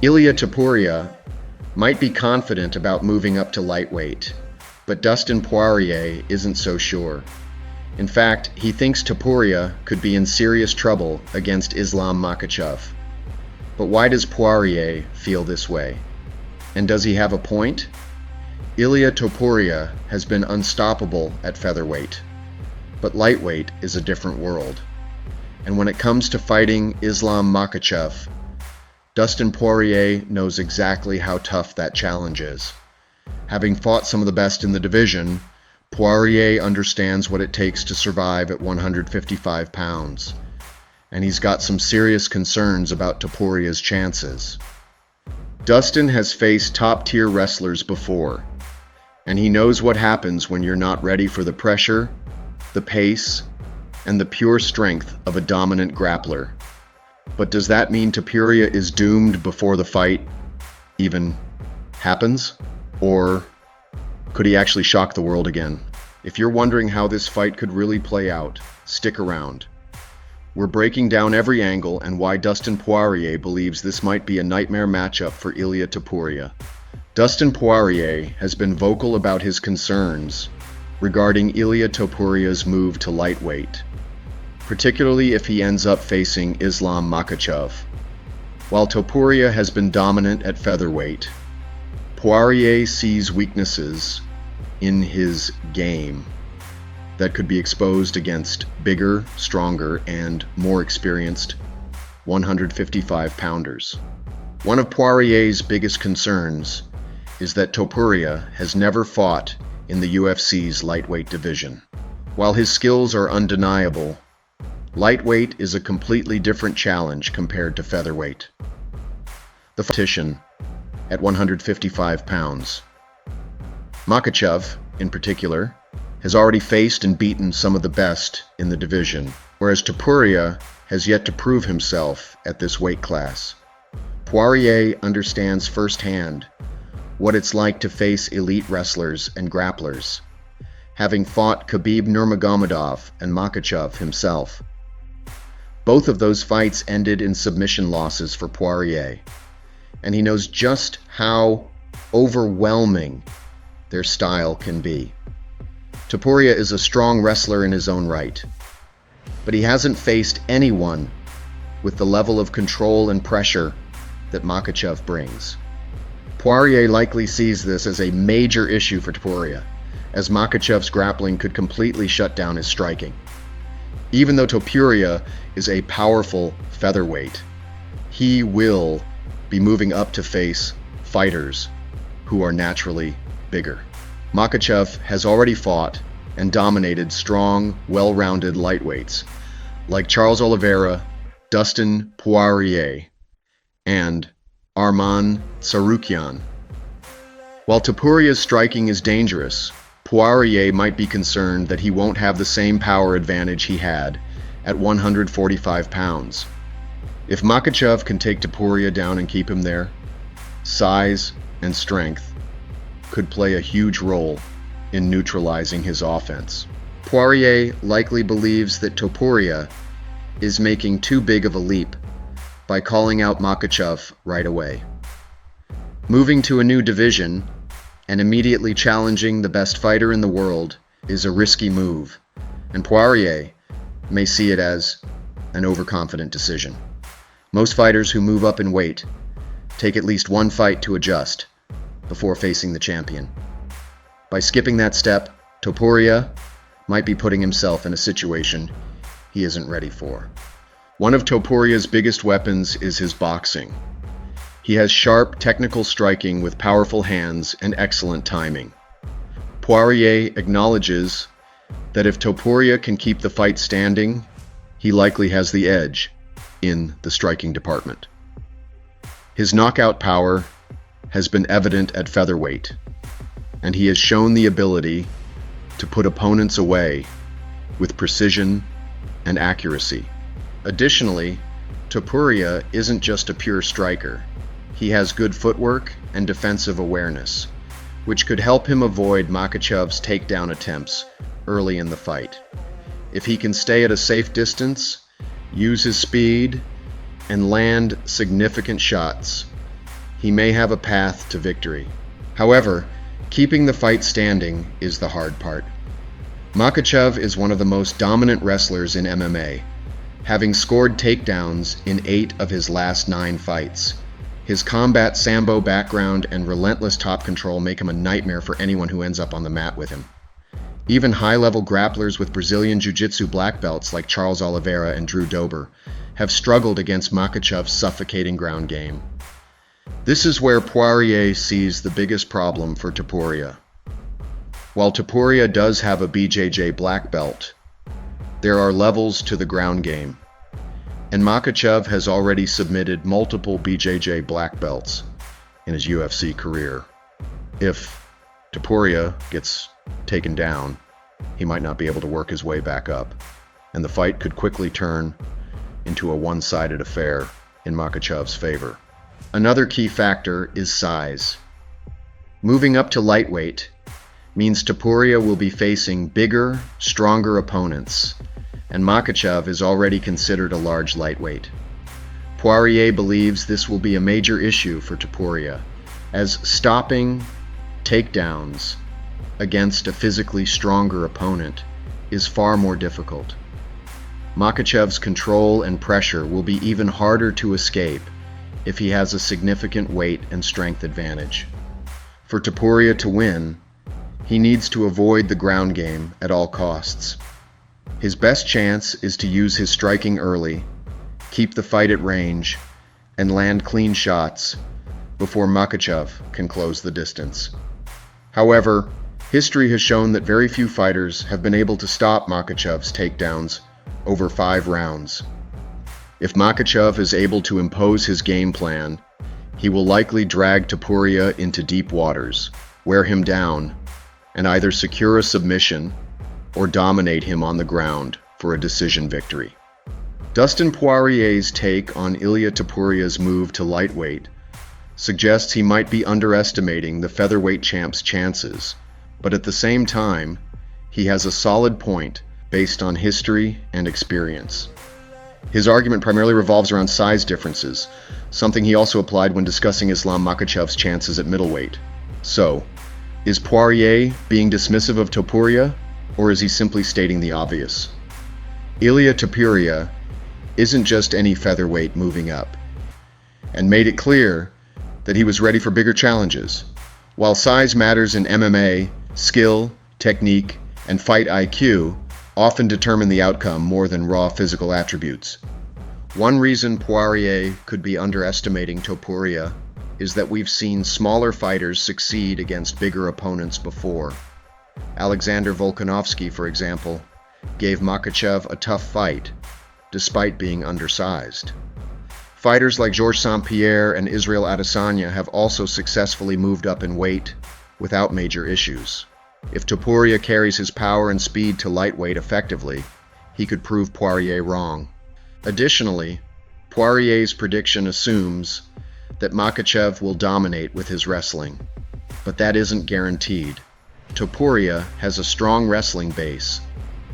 Ilia Topuria might be confident about moving up to lightweight, but Dustin Poirier isn't so sure. In fact, he thinks Topuria could be in serious trouble against Islam Makhachev. But why does Poirier feel this way? And does he have a point? Ilia Topuria has been unstoppable at featherweight, but lightweight is a different world. And when it comes to fighting Islam Makhachev, Dustin Poirier knows exactly how tough that challenge is. Having fought some of the best in the division, Poirier understands what it takes to survive at 155 pounds, and he's got some serious concerns about Topuria's chances. Dustin has faced top-tier wrestlers before, and he knows what happens when you're not ready for the pressure, the pace, and the pure strength of a dominant grappler. But does that mean Topuria is doomed before the fight even happens? Or could he actually shock the world again? If you're wondering how this fight could really play out, stick around. We're breaking down every angle and why Dustin Poirier believes this might be a nightmare matchup for Ilia Topuria. Dustin Poirier has been vocal about his concerns regarding Ilia Topuria's move to lightweight, particularly if he ends up facing Islam Makhachev. While Topuria has been dominant at featherweight, Poirier sees weaknesses in his game that could be exposed against bigger, stronger, and more experienced 155-pounders. One of Poirier's biggest concerns is that Topuria has never fought in the UFC's lightweight division. While his skills are undeniable, lightweight is a completely different challenge compared to featherweight. The competition at 155 pounds. Makhachev, in particular, has already faced and beaten some of the best in the division, whereas Topuria has yet to prove himself at this weight class. Poirier understands firsthand what it's like to face elite wrestlers and grapplers, having fought Khabib Nurmagomedov and Makhachev himself. Both of those fights ended in submission losses for Poirier, and he knows just how overwhelming their style can be. Topuria is a strong wrestler in his own right, but he hasn't faced anyone with the level of control and pressure that Makhachev brings. Poirier likely sees this as a major issue for Topuria, as Makhachev's grappling could completely shut down his striking. Even though Topuria is a powerful featherweight, he will be moving up to face fighters who are naturally bigger. Makhachev has already fought and dominated strong, well-rounded lightweights like Charles Oliveira, Dustin Poirier, and Arman Tsarukyan. While Topuria's striking is dangerous, Poirier might be concerned that he won't have the same power advantage he had at 145 pounds. If Makhachev can take Topuria down and keep him there, size and strength could play a huge role in neutralizing his offense. Poirier likely believes that Topuria is making too big of a leap by calling out Makhachev right away. Moving to a new division and immediately challenging the best fighter in the world is a risky move, and Poirier may see it as an overconfident decision. Most fighters who move up in weight take at least one fight to adjust before facing the champion. By skipping that step, Topuria might be putting himself in a situation he isn't ready for. One of Topuria's biggest weapons is his boxing. He has sharp, technical striking with powerful hands and excellent timing. Poirier acknowledges that if Topuria can keep the fight standing, he likely has the edge in the striking department. His knockout power has been evident at featherweight, and he has shown the ability to put opponents away with precision and accuracy. Additionally, Topuria isn't just a pure striker. He has good footwork and defensive awareness, which could help him avoid Makhachev's takedown attempts early in the fight. If he can stay at a safe distance, use his speed, and land significant shots, he may have a path to victory. However, keeping the fight standing is the hard part. Makhachev is one of the most dominant wrestlers in MMA, having scored takedowns in 8 of his last 9 fights. His combat sambo background and relentless top control make him a nightmare for anyone who ends up on the mat with him. Even high-level grapplers with Brazilian Jiu-Jitsu black belts like Charles Oliveira and Drew Dober have struggled against Makhachev's suffocating ground game. This is where Poirier sees the biggest problem for Topuria. While Topuria does have a BJJ black belt, there are levels to the ground game, and Makhachev has already submitted multiple BJJ black belts in his UFC career. If Topuria gets taken down, he might not be able to work his way back up, and the fight could quickly turn into a one-sided affair in Makhachev's favor. Another key factor is size. Moving up to lightweight means Topuria will be facing bigger, stronger opponents, and Makhachev is already considered a large lightweight. Poirier believes this will be a major issue for Topuria, as stopping takedowns against a physically stronger opponent is far more difficult. Makhachev's control and pressure will be even harder to escape if he has a significant weight and strength advantage. For Topuria to win, he needs to avoid the ground game at all costs. His best chance is to use his striking early, keep the fight at range, and land clean shots before Makhachev can close the distance. However, history has shown that very few fighters have been able to stop Makhachev's takedowns over 5 rounds. If Makhachev is able to impose his game plan, he will likely drag Topuria into deep waters, wear him down, and either secure a submission or dominate him on the ground for a decision victory. Dustin Poirier's take on Ilia Topuria's move to lightweight suggests he might be underestimating the featherweight champ's chances, but at the same time, he has a solid point based on history and experience. His argument primarily revolves around size differences, something he also applied when discussing Islam Makhachev's chances at middleweight. So, is Poirier being dismissive of Topuria, or is he simply stating the obvious? Ilia Topuria isn't just any featherweight moving up, and made it clear that he was ready for bigger challenges. While size matters in MMA, skill, technique, and fight IQ often determine the outcome more than raw physical attributes. One reason Poirier could be underestimating Topuria is that we've seen smaller fighters succeed against bigger opponents before. Alexander Volkanovski, for example, gave Makhachev a tough fight, despite being undersized. Fighters like Georges St-Pierre and Israel Adesanya have also successfully moved up in weight without major issues. If Topuria carries his power and speed to lightweight effectively, he could prove Poirier wrong. Additionally, Poirier's prediction assumes that Makhachev will dominate with his wrestling, but that isn't guaranteed. Topuria has a strong wrestling base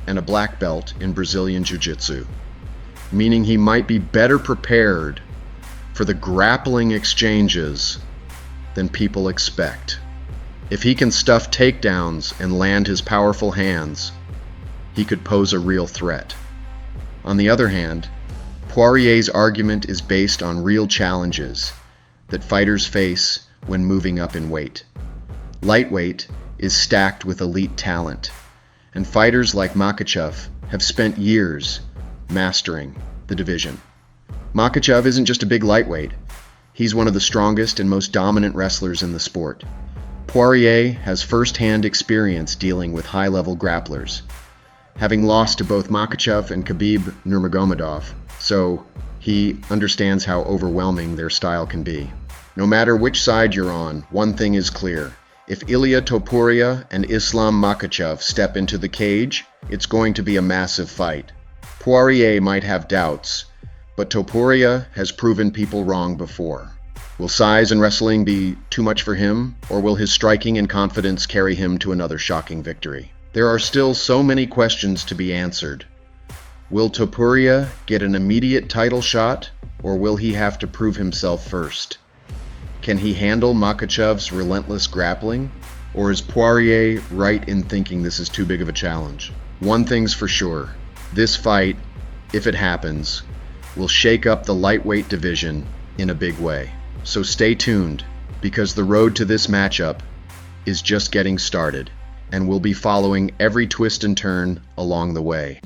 and a black belt in Brazilian Jiu-Jitsu, meaning he might be better prepared for the grappling exchanges than people expect. If he can stuff takedowns and land his powerful hands, he could pose a real threat. On the other hand, Poirier's argument is based on real challenges that fighters face when moving up in weight. Lightweight is stacked with elite talent, and fighters like Makhachev have spent years mastering the division. Makhachev isn't just a big lightweight, he's one of the strongest and most dominant wrestlers in the sport. Poirier has first-hand experience dealing with high-level grapplers, having lost to both Makhachev and Khabib Nurmagomedov, so he understands how overwhelming their style can be. No matter which side you're on, one thing is clear. If Ilia Topuria and Islam Makhachev step into the cage, it's going to be a massive fight. Poirier might have doubts, but Topuria has proven people wrong before. Will size and wrestling be too much for him, or will his striking and confidence carry him to another shocking victory? There are still so many questions to be answered. Will Topuria get an immediate title shot, or will he have to prove himself first? Can he handle Makhachev's relentless grappling? Or is Poirier right in thinking this is too big of a challenge? One thing's for sure, this fight, if it happens, will shake up the lightweight division in a big way. So stay tuned, because the road to this matchup is just getting started, and we'll be following every twist and turn along the way.